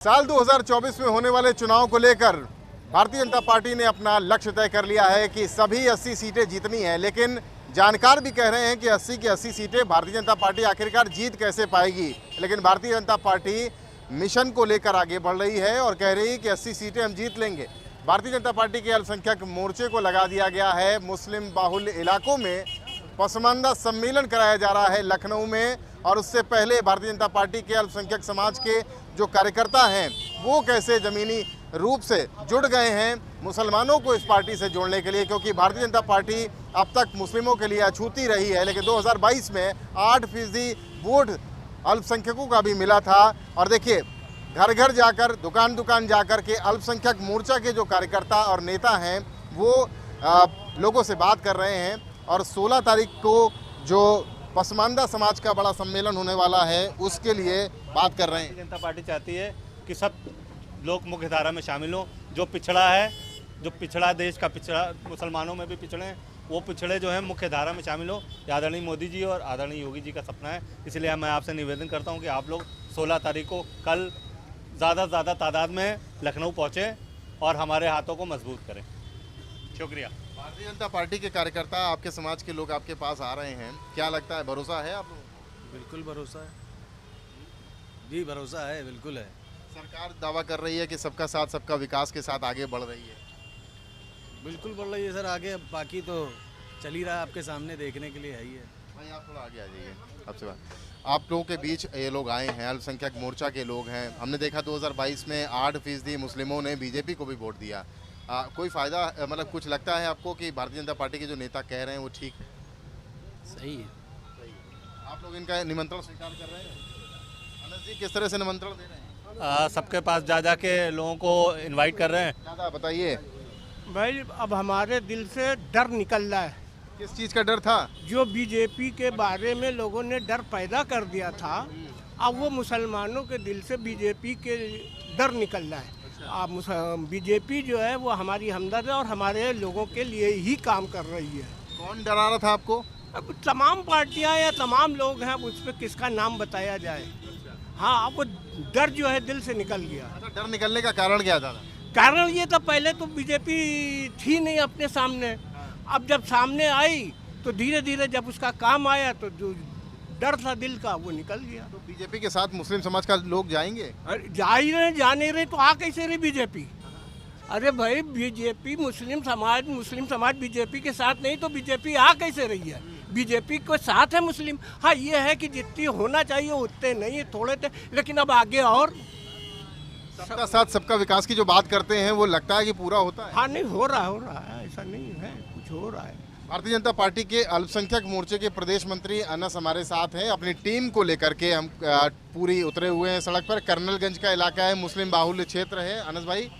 साल 2024 में होने वाले चुनाव को लेकर भारतीय जनता पार्टी ने अपना लक्ष्य तय कर लिया है कि सभी 80 सीटें जीतनी है। लेकिन जानकार भी कह रहे हैं कि 80 की 80 सीटें भारतीय जनता पार्टी आखिरकार जीत कैसे पाएगी। लेकिन भारतीय जनता पार्टी मिशन को लेकर आगे बढ़ रही है और कह रही है कि 80 सीटें हम जीत लेंगे। भारतीय जनता पार्टी के अल्पसंख्यक मोर्चे को लगा दिया गया है। मुस्लिम बाहुल्य इलाकों में पसमानदा सम्मेलन कराया जा रहा है लखनऊ में, और उससे पहले भारतीय जनता पार्टी के अल्पसंख्यक समाज के जो कार्यकर्ता हैं वो कैसे ज़मीनी रूप से जुड़ गए हैं मुसलमानों को इस पार्टी से जोड़ने के लिए, क्योंकि भारतीय जनता पार्टी अब तक मुस्लिमों के लिए अछूती रही है। लेकिन 2022 में 8% वोट अल्पसंख्यकों का भी मिला था। और देखिए, घर घर जाकर, दुकान दुकान जाकर के अल्पसंख्यक मोर्चा के जो कार्यकर्ता और नेता हैं वो लोगों से बात कर रहे हैं। और 16 तारीख को जो पसमानदा समाज का बड़ा सम्मेलन होने वाला है उसके लिए बात कर रहे हैं। जनता पार्टी चाहती है कि सब लोग मुख्य धारा में शामिल हों। जो पिछड़ा है, जो पिछड़ा देश का पिछड़ा, मुसलमानों में भी पिछड़े हैं, वो पिछड़े जो हैं मुख्य धारा में शामिल हो। आदरणीय मोदी जी और आदरणीय योगी जी का सपना है। इसलिए मैं आपसे निवेदन करता हूं कि आप लोग 16 तारीख को कल ज़्यादा से ज़्यादा तादाद में लखनऊ पहुँचें और हमारे हाथों को मजबूत करें। शुक्रिया। भारतीय जनता पार्टी के कार्यकर्ता, आपके समाज के लोग आपके पास आ रहे हैं, क्या लगता है, भरोसा है आप लोगों को? बिल्कुल भरोसा है जी, भरोसा है, बिल्कुल है। सरकार दावा कर रही है कि सबका साथ सबका विकास के साथ आगे बढ़ रही है। बिल्कुल बढ़ रही है सर आगे, बाकी तो चल ही रहा है, आपके सामने देखने के लिए है ही है। भाई आप थोड़ा आगे आ जाइए। आपसे बात, आप लोगों के बीच ये लोग आए हैं, अल्पसंख्यक मोर्चा के लोग हैं। हमने देखा 2022 में 8% मुस्लिमों ने बीजेपी को भी वोट दिया। कोई फ़ायदा, मतलब कुछ लगता है आपको कि भारतीय जनता पार्टी के जो नेता कह रहे हैं वो ठीक है? सही है। आप लोग इनका निमंत्रण स्वीकार कर रहे हैं? अनस जी, किस तरह से निमंत्रण दे रहे हैं? सबके पास जा के लोगों को इनवाइट कर रहे हैं। दादा बताइए। भाई अब हमारे दिल से डर निकल रहा है। किस चीज़ का डर था? जो बीजेपी के बारे में लोगों ने डर पैदा कर दिया था, अब वो मुसलमानों के दिल से बीजेपी के डर निकल रहा है। अब बीजेपी जो है वो हमारी हमदर्द है और हमारे लोगों के लिए ही काम कर रही है। कौन डरा रहा था आपको? अब तमाम पार्टियां या तमाम लोग हैं, अब उस पर किसका नाम बताया जाए। हाँ, अब वो डर जो है दिल से निकल गया। डर निकलने का कारण क्या था? कारण ये था, पहले तो बीजेपी थी नहीं अपने सामने। अब जब सामने आई तो धीरे धीरे जब उसका काम आया तो जो डर था दिल का वो निकल गया। तो बीजेपी के साथ मुस्लिम समाज का लोग जाएंगे? अरे जा ही रहे, जाने रहे तो आ कैसे रही बीजेपी? अरे भाई, बीजेपी मुस्लिम समाज बीजेपी के साथ नहीं तो बीजेपी आ कैसे रही है? बीजेपी के साथ है मुस्लिम। हाँ, ये है कि जितनी होना चाहिए उतने नहीं, थोड़े थे, लेकिन अब आगे और सबका साथ सबका विकास की जो बात करते हैं वो लगता है कि पूरा होता है। हाँ, नहीं हो रहा है, ऐसा नहीं है, कुछ हो रहा है। भारतीय जनता पार्टी के अल्पसंख्यक मोर्चे के प्रदेश मंत्री अनस हमारे साथ हैं। अपनी टीम को लेकर के हम पूरी उतरे हुए हैं सड़क पर। कर्नलगंज का इलाका है, मुस्लिम बाहुल्य क्षेत्र है। अनस भाई,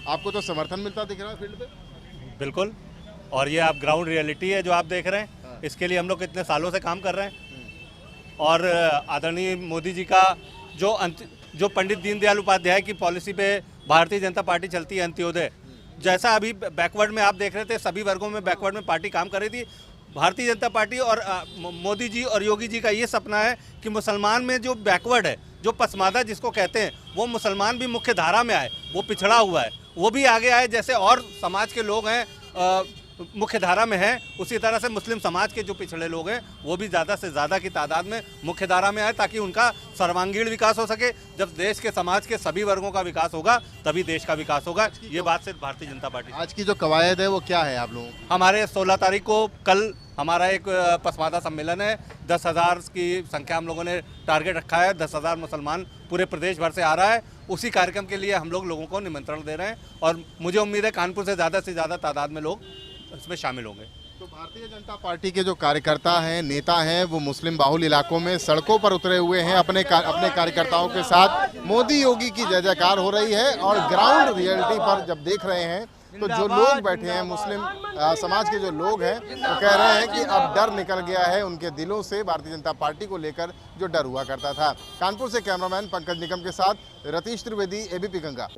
आपको तो समर्थन मिलता दिख रहा है फील्ड पे? बिल्कुल, और ये आप ग्राउंड रियलिटी है जो आप देख रहे हैं। इसके लिए हम लोग कितने सालों से काम कर रहे हैं। और आदरणीय मोदी जी का जो पंडित दीनदयाल उपाध्याय की पॉलिसी पे भारतीय जनता पार्टी चलती है, अंत्योदय जैसा अभी बैकवर्ड में आप देख रहे थे, सभी वर्गों में बैकवर्ड में पार्टी काम कर रही थी। भारतीय जनता पार्टी और मोदी जी और योगी जी का ये सपना है कि मुसलमान में जो बैकवर्ड है, जो पसमादा जिसको कहते हैं, वो मुसलमान भी मुख्य धारा में आए। वो पिछड़ा हुआ है, वो भी आगे आए। जैसे और समाज के लोग हैं मुख्य धारा में हैं, उसी तरह से मुस्लिम समाज के जो पिछड़े लोग हैं वो भी ज़्यादा से ज़्यादा की तादाद में मुख्य धारा में आए, ताकि उनका सर्वांगीण विकास हो सके। जब देश के समाज के सभी वर्गों का विकास होगा तभी देश का विकास होगा। ये बात सिर्फ भारतीय जनता पार्टी। आज की जो कवायद है वो क्या है आप लोगों? हमारे 16 तारीख को कल हमारा एक पसमादा सम्मेलन है। 10,000 की संख्या हम लोगों ने टारगेट रखा है। 10,000 मुसलमान पूरे प्रदेश भर से आ रहा है। उसी कार्यक्रम के लिए हम लोगों को निमंत्रण दे रहे हैं और मुझे उम्मीद है कानपुर से ज़्यादा तादाद में लोग इसमें शामिल होंगे। तो भारतीय जनता पार्टी के जो कार्यकर्ता हैं, नेता हैं, वो मुस्लिम बाहुल्य इलाकों में सड़कों पर उतरे हुए हैं अपने कार्यकर्ताओं के साथ। मोदी योगी की जय जयकार हो रही है और ग्राउंड रियलिटी पर जब देख रहे हैं तो जो लोग बैठे हैं, मुस्लिम समाज के जो लोग हैं, वो कह रहे हैं कि अब डर निकल गया है उनके दिलों से भारतीय जनता पार्टी को लेकर जो डर हुआ करता था। कानपुर से कैमरामैन पंकज निगम के साथ रतीश त्रिवेदी, एबीपी गंगा।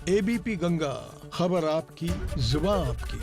एबीपी गंगा, खबर आपकी, जुबान आपकी।